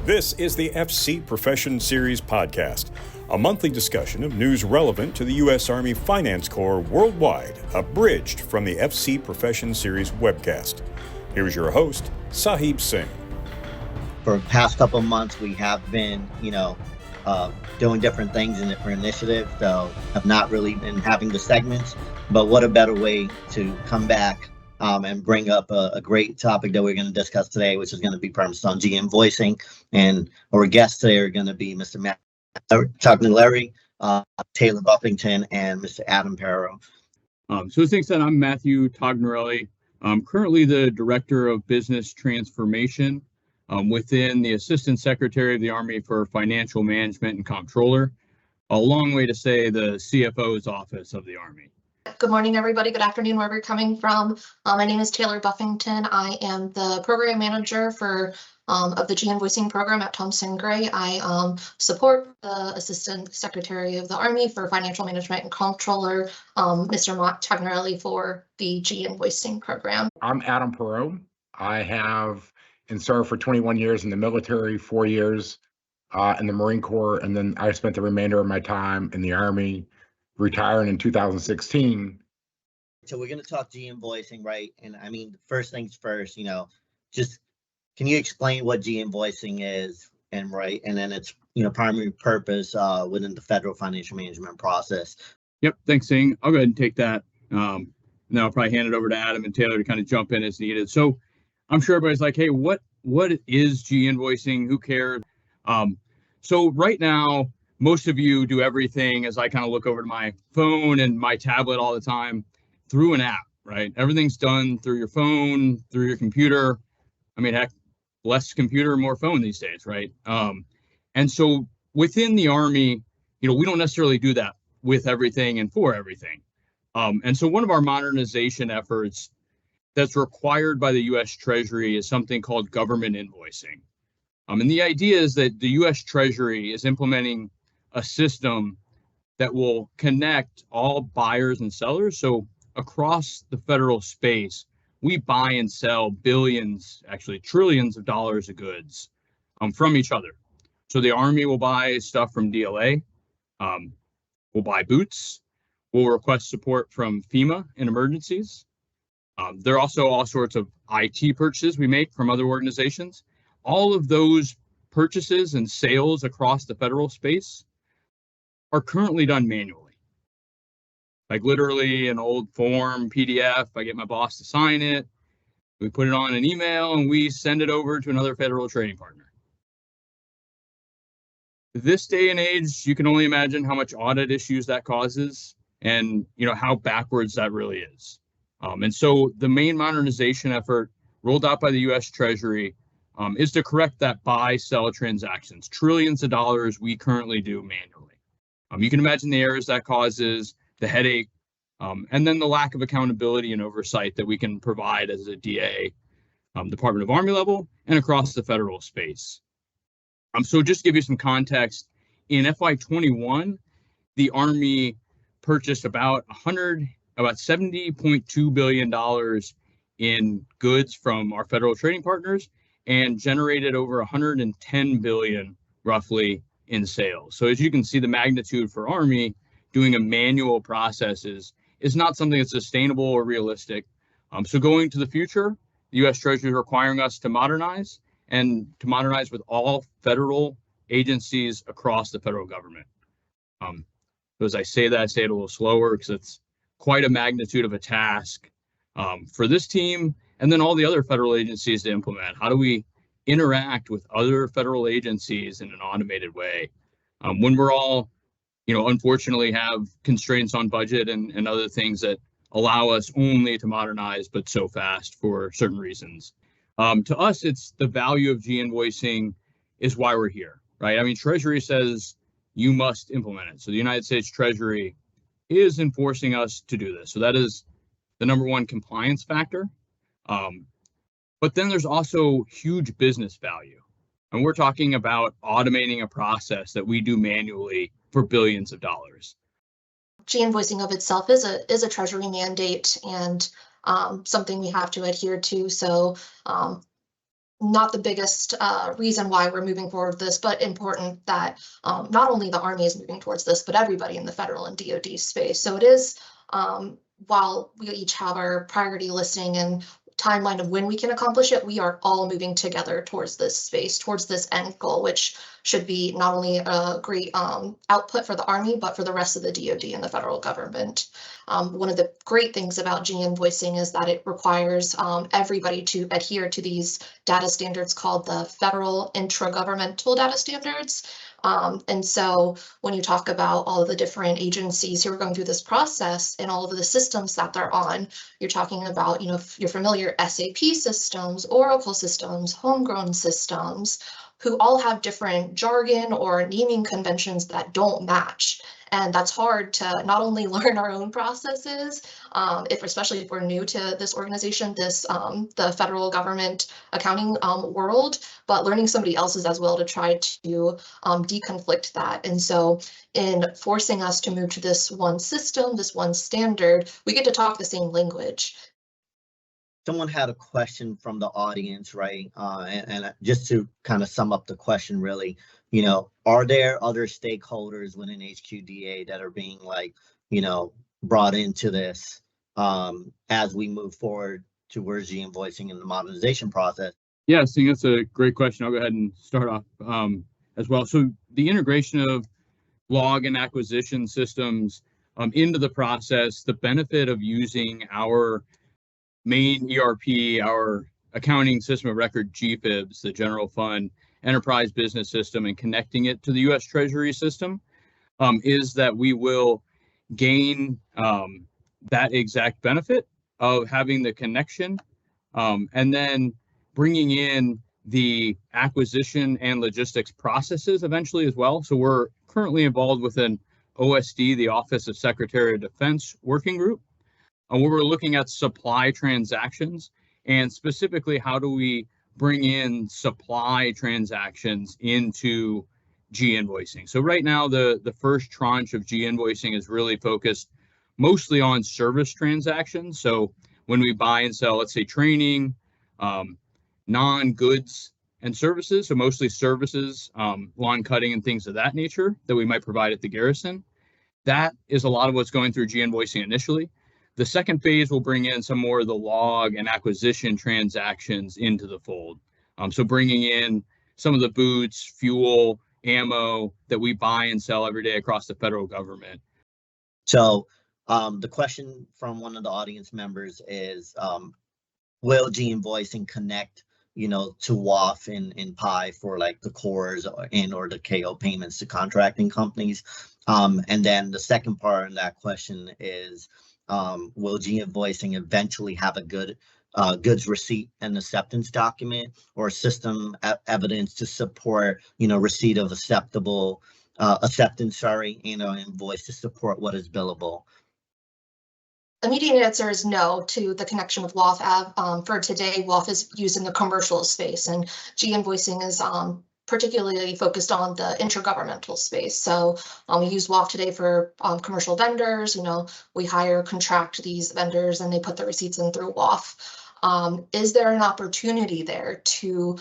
This is the FC Profession Series podcast, a monthly discussion of news relevant to the U.S. Army Finance Corps worldwide, abridged from the FC Profession Series webcast. Here's your host, Sahib Singh. For the past couple of months, we have been, doing different things in different initiatives, so have not really been having the segments, but what a better way to come back and bring up a great topic that we're going to discuss today, which is going to be premised on G-Invoicing. And our guests today are going to be Mr. Matthew Tognarelli, Taylor Buffington, and Mr. Adam Perreault. So as Nick said, I'm Matthew Tognarelli. I'm currently the Director of Business Transformation within the Assistant Secretary of the Army for Financial Management and Comptroller. A long way to say the CFO's office of the Army. Good morning, everybody. Good afternoon, wherever you're coming from. My name is Taylor Buffington. I am the program manager for of the G-Invoicing program at Thomson Gray. I support the Assistant Secretary of the Army for Financial Management and Comptroller, Mr. Tognarelli, for the G-Invoicing program. I'm Adam Perreault. I have served for 21 years in the military, 4 years in the Marine Corps, and then I spent the remainder of my time in the Army, retiring in 2016. So we're going to talk G-Invoicing, right? And I mean, first things first, just can you explain what G-Invoicing is and then its, primary purpose within the federal financial management process? Yep, thanks, Singh. I'll go ahead and take that. Then I'll probably hand it over to Adam and Taylor to kind of jump in as needed. So I'm sure everybody's like, hey, what is G-Invoicing? Who cares? So right now, most of you do everything, as I kind of look over to my phone and my tablet all the time, through an app, right? Everything's done through your phone, through your computer. I mean, heck, less computer, more phone these days, right? And so within the Army, we don't necessarily do that with everything and for everything. And so one of our modernization efforts that's required by the U.S. Treasury is something called government invoicing. And the idea is that the U.S. Treasury is implementing a system that will connect all buyers and sellers. So across the federal space, we buy and sell billions, actually trillions of dollars of goods from each other. So the Army will buy stuff from DLA, we'll buy boots, we'll request support from FEMA in emergencies. There are also all sorts of IT purchases we make from other organizations. All of those purchases and sales across the federal space are currently done manually. Like literally an old form PDF, I get my boss to sign it, we put it on an email, and we send it over to another federal trading partner. This day and age, you can only imagine how much audit issues that causes and how backwards that really is. And so the main modernization effort rolled out by the U.S. Treasury is to correct that buy-sell transactions, trillions of dollars we currently do manually. You can imagine the errors that causes, the headache, and then the lack of accountability and oversight that we can provide as a DA, Department of Army level, and across the federal space. So just to give you some context, in FY21, the Army purchased about $70.2 billion in goods from our federal trading partners and generated over $110 billion roughly in sales. So as you can see, the magnitude for Army doing a manual process is not something that's sustainable or realistic. So going to the future, the U.S. Treasury is requiring us to modernize with all federal agencies across the federal government. So as I say that, I say it a little slower because it's quite a magnitude of a task for this team and then all the other federal agencies to implement. How do we interact with other federal agencies in an automated way when we're all, unfortunately have constraints on budget and other things that allow us only to modernize, but so fast for certain reasons. To us, it's the value of G-Invoicing is why we're here, right? I mean, Treasury says you must implement it. So the United States Treasury is enforcing us to do this. So that is the number one compliance factor. But then there's also huge business value. And we're talking about automating a process that we do manually for billions of dollars. G-Invoicing of itself is a Treasury mandate and something we have to adhere to. So not the biggest reason why we're moving forward with this, but important that not only the Army is moving towards this, but everybody in the federal and DoD space. So it is, while we each have our priority listing and timeline of when we can accomplish it, we are all moving together towards this space, towards this end goal, which should be not only a great output for the Army, but for the rest of the DoD and the federal government. One of the great things about G-Invoicing is that it requires everybody to adhere to these data standards called the Federal Intragovernmental Data Standards. And so when you talk about all of the different agencies who are going through this process and all of the systems that they're on, you're talking about, if you're familiar, SAP systems, Oracle systems, homegrown systems, who all have different jargon or naming conventions that don't match. And that's hard to not only learn our own processes, especially if we're new to this organization, the federal government accounting world, but learning somebody else's as well to try to deconflict that. And so in forcing us to move to this one system, this one standard, we get to talk the same language. Someone had a question from the audience, right? And just to kind of sum up the question, really, are there other stakeholders within HQDA that are being brought into this as we move forward towards G-Invoicing and the modernization process? Yeah, I think that's a great question. I'll go ahead and start off as well. So the integration of log and acquisition systems into the process, the benefit of using our main ERP, our accounting system of record, GFIBS, the General Fund Enterprise Business System, and connecting it to the U.S. Treasury system is that we will gain that exact benefit of having the connection and then bringing in the acquisition and logistics processes eventually as well. So we're currently involved with an OSD, the Office of Secretary of Defense working group, where we're looking at supply transactions and specifically how do we bring in supply transactions into G-Invoicing. So right now, the first tranche of G-Invoicing is really focused mostly on service transactions. So when we buy and sell, let's say training, non-goods and services, so mostly services, lawn cutting and things of that nature that we might provide at the garrison. That is a lot of what's going through G-Invoicing initially. The second phase will bring in some more of the log and acquisition transactions into the fold. So bringing in some of the boots, fuel, ammo that we buy and sell every day across the federal government. So the question from one of the audience members is, will G-Invoicing connect, to WAF and PI for the cores or the KO payments to contracting companies? And then the second part of that question is, will G-Invoicing eventually have a goods receipt and acceptance document or system evidence to support, receipt of acceptance, invoice to support what is billable? Immediate answer is no to the connection with WAF. For today, WAF is used in the commercial space, and G-Invoicing is particularly focused on the intergovernmental space. So we use WAF today for commercial vendors. We contract these vendors and they put the receipts in through WAF. Is there an opportunity there to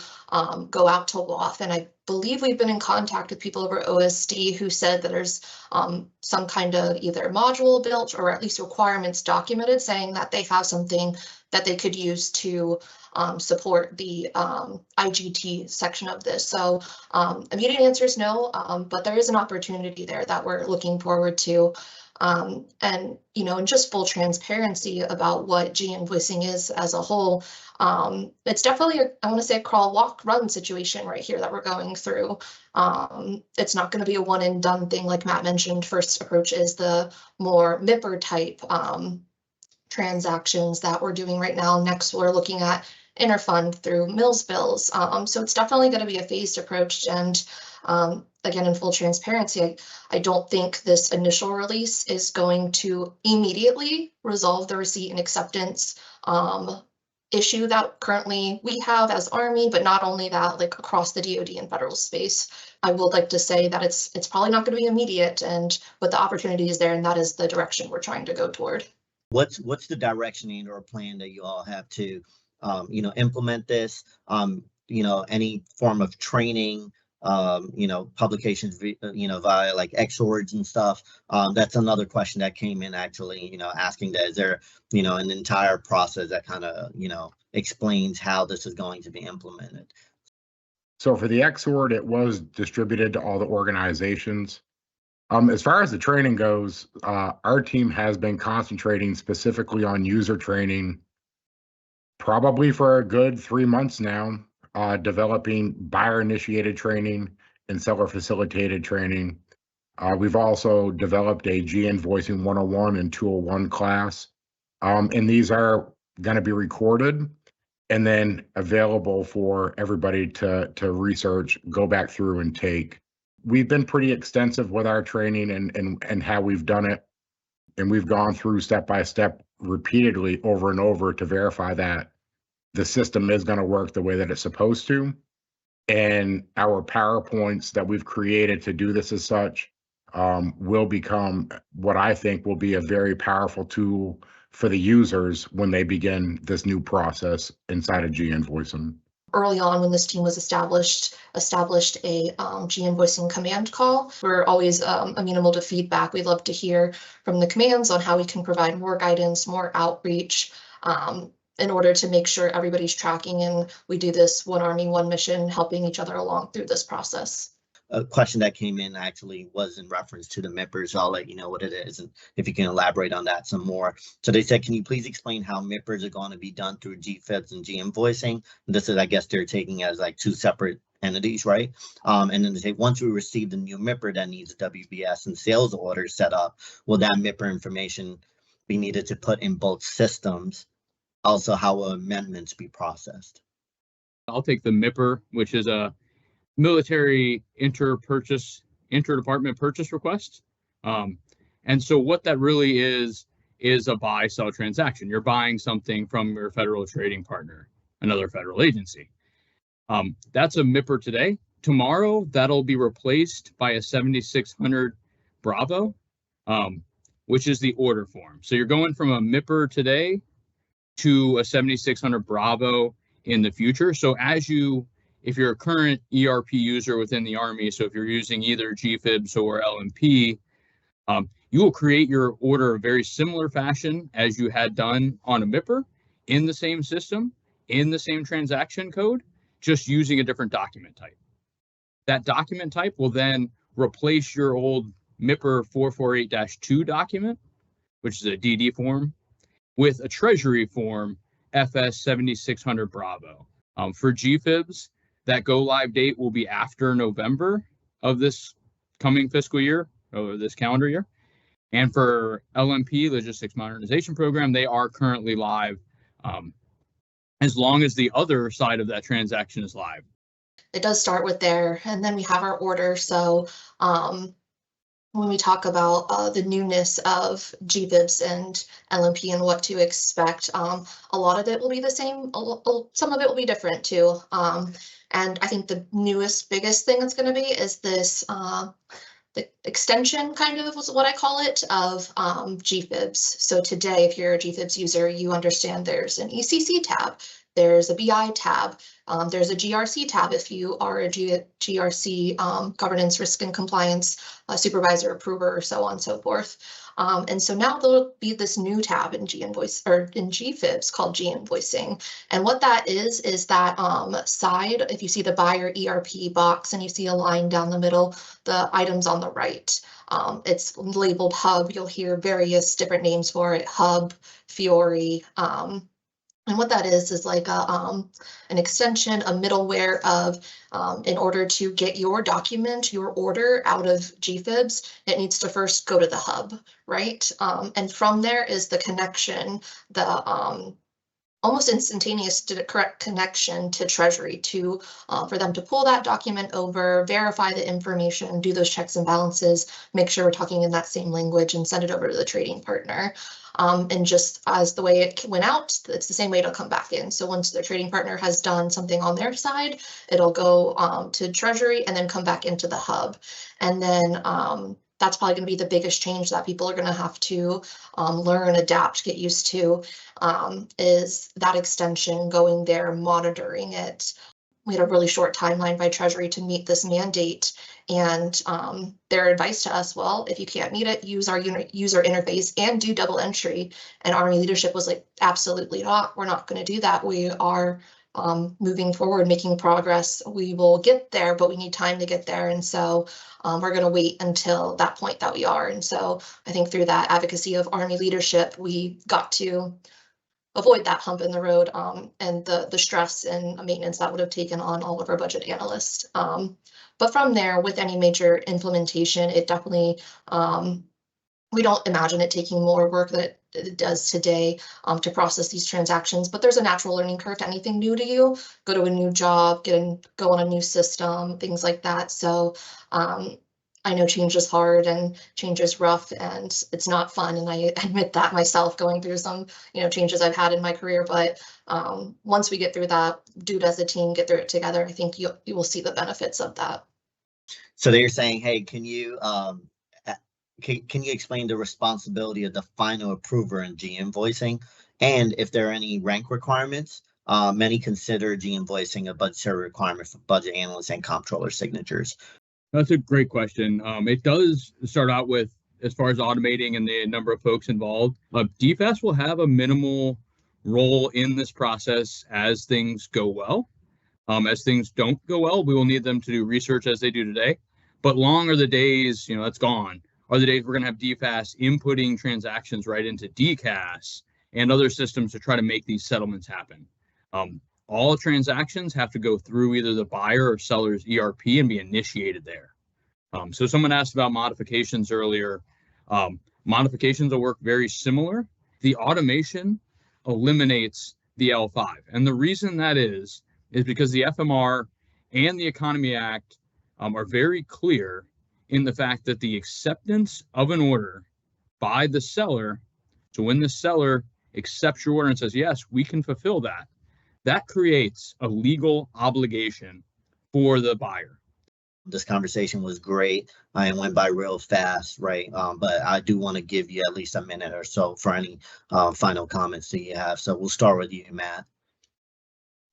go out to WAF? And I believe we've been in contact with people over OSD who said that there's some kind of either module built or at least requirements documented saying that they have something that they could use to support the IGT section of this. So immediate answer is no, but there is an opportunity there that we're looking forward to. And, in just full transparency about what G-Invoicing is as a whole, it's definitely, I want to say, a crawl, walk, run situation right here that we're going through. It's not going to be a one and done thing like Matt mentioned. First approach is the more MIPR type transactions that we're doing right now. Next, we're looking at interfund through mills bills. So it's definitely going to be a phased approach. And again, in full transparency, I don't think this initial release is going to immediately resolve the receipt and acceptance issue that currently we have as Army, but not only that, across the DoD and federal space. I would like to say that it's probably not going to be immediate, but the opportunity is there, and that is the direction we're trying to go toward. What's the direction or plan that you all have to implement this? any form of training, publications, via like Xorgs and stuff. That's another question that came in actually, asking that, is there, an entire process that kind of, explains how this is going to be implemented? So for the Xord, it was distributed to all the organizations. As far as the training goes, our team has been concentrating specifically on user training probably for a good 3 months now, developing buyer-initiated training and seller-facilitated training. We've also developed a G-Invoicing 101 and 201 class, and these are going to be recorded and then available for everybody to research, go back through and take. We've been pretty extensive with our training and how we've done it, and we've gone through step by step repeatedly over and over to verify that the system is going to work the way that it's supposed to. And our PowerPoints that we've created to do this as such will become what I think will be a very powerful tool for the users when they begin this new process inside of G-Invoicing. Early on, when this team was established a G-Invoicing command call. We're always amenable to feedback. We'd love to hear from the commands on how we can provide more guidance, more outreach, in order to make sure everybody's tracking, and we do this one Army, one mission, helping each other along through this process. A question that came in actually was in reference to the MIPRs. I'll let you know what it is, and if you can elaborate on that some more. So they said, can you please explain how MIPRs are going to be done through GFIBS and G-Invoicing? And this is, I guess they're taking as like two separate entities, right? And then they say, once we receive the new MIPR that needs WBS and sales orders set up, will that MIPR information be needed to put in both systems? Also, how will amendments be processed? I'll take the MIPR, which is a military interdepartment purchase request. And so what that really is a buy-sell transaction. You're buying something from your federal trading partner, another federal agency. That's a MIPR today. Tomorrow, that'll be replaced by a 7600 Bravo, which is the order form. So you're going from a MIPR today to a 7600 Bravo in the future. So if you're a current ERP user within the Army, so if you're using either GFIBS or LMP, you will create your order a very similar fashion as you had done on a MIPR, in the same system, in the same transaction code, just using a different document type. That document type will then replace your old MIPR 448-2 document, which is a DD form, with a Treasury form FS 7600 Bravo. For GFIBS, that go live date will be after November of this coming fiscal year, or this calendar year. And for LMP, Logistics Modernization Program, they are currently live as long as the other side of that transaction is live. It does start with there, and then we have our order. So when we talk about the newness of GFIBS and LMP and what to expect, a lot of it will be the same. Some of it will be different too. And I think the biggest thing that's going to be is this, the extension, kind of was what I call it, of GFIBS. So today, if you're a GFIBS user, you understand there's an ECC tab, there's a BI tab, there's a GRC tab if you are a GRC governance, risk and compliance supervisor, approver, or so on and so forth. And so now there'll be this new tab in GFIBS called G-Invoicing. And what that is that side, if you see the buyer ERP box and you see a line down the middle, the items on the right, it's labeled Hub. You'll hear various different names for it, Hub, Fiori. And what that is like an extension, a middleware of, in order to get your document, your order out of GFIBS, it needs to first go to the hub, right? And from there is the connection, the almost instantaneous correct connection to Treasury for them to pull that document over, verify the information, do those checks and balances, make sure we're talking in that same language, and send it over to the trading partner. And just as the way it went out, it's the same way it'll come back in. So once the trading partner has done something on their side, it'll go to Treasury and then come back into the hub. And then that's probably going to be the biggest change that people are going to have to learn, adapt, get used to, is that extension going there, monitoring it. we had a really short timeline by Treasury to meet this mandate. And their advice to us, well, if you can't meet it, use our user interface and do double entry. And Army leadership was like, absolutely not. We're not going to do that. We are moving forward, making progress. We will get there, but we need time to get there. And so we're going to wait until that point that we are. And so I think through that advocacy of Army leadership, we got to avoid that hump in the road and the stress and maintenance that would have taken on all of our budget analysts. But from there, with any major implementation, it definitely, we don't imagine it taking more work than it does today to process these transactions. But there's a natural learning curve to anything new to you. Go to a new job, go on a new system, things like that. So I know change is hard and change is rough and it's not fun. And I admit that myself, going through some, changes I've had in my career. But once we get through that, do it as a team, get through it together, I think you will see the benefits of that. So they're saying, hey, can you explain the responsibility of the final approver in G-Invoicing? And if there are any rank requirements, many consider G-Invoicing a budgetary requirement for budget analysts and comptroller signatures. That's a great question. It does start out with, as far as automating and the number of folks involved, DFAS will have a minimal role in this process as things go well. As things don't go well, we will need them to do research as they do today. But long are the days, that's gone, are the days we're going to have DFAS inputting transactions right into DCAS and other systems to try to make these settlements happen. All transactions have to go through either the buyer or seller's ERP and be initiated there. So someone asked about modifications earlier. Modifications will work very similar. The automation eliminates the L5. And the reason that is because the FMR and the Economy Act are very clear in the fact that the acceptance of an order by the seller, so when the seller accepts your order and says, yes, we can fulfill that, that creates a legal obligation for the buyer. This conversation was great. It went by real fast, right? But I do want to give you at least a minute or so for any final comments that you have. So we'll start with you, Matt.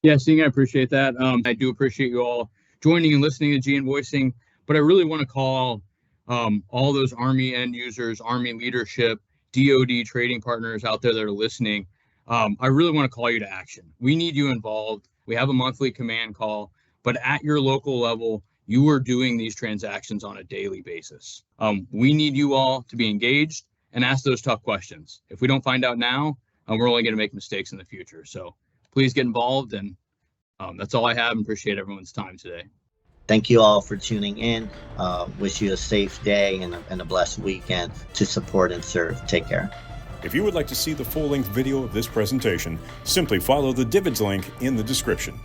Yeah, Singh, I appreciate that. I do appreciate you all joining and listening to G-Invoicing, but I really want to call all those Army end users, Army leadership, DoD trading partners out there that are listening. I really want to call you to action. We need you involved. We have a monthly command call, but at your local level, you are doing these transactions on a daily basis. We need you all to be engaged and ask those tough questions. If we don't find out now, we're only going to make mistakes in the future. So please get involved, and that's all I have. Appreciate everyone's time today. Thank you all for tuning in. Wish you a safe day and a blessed weekend to support and serve. Take care. If you would like to see the full-length video of this presentation, simply follow the DVIDS link in the description.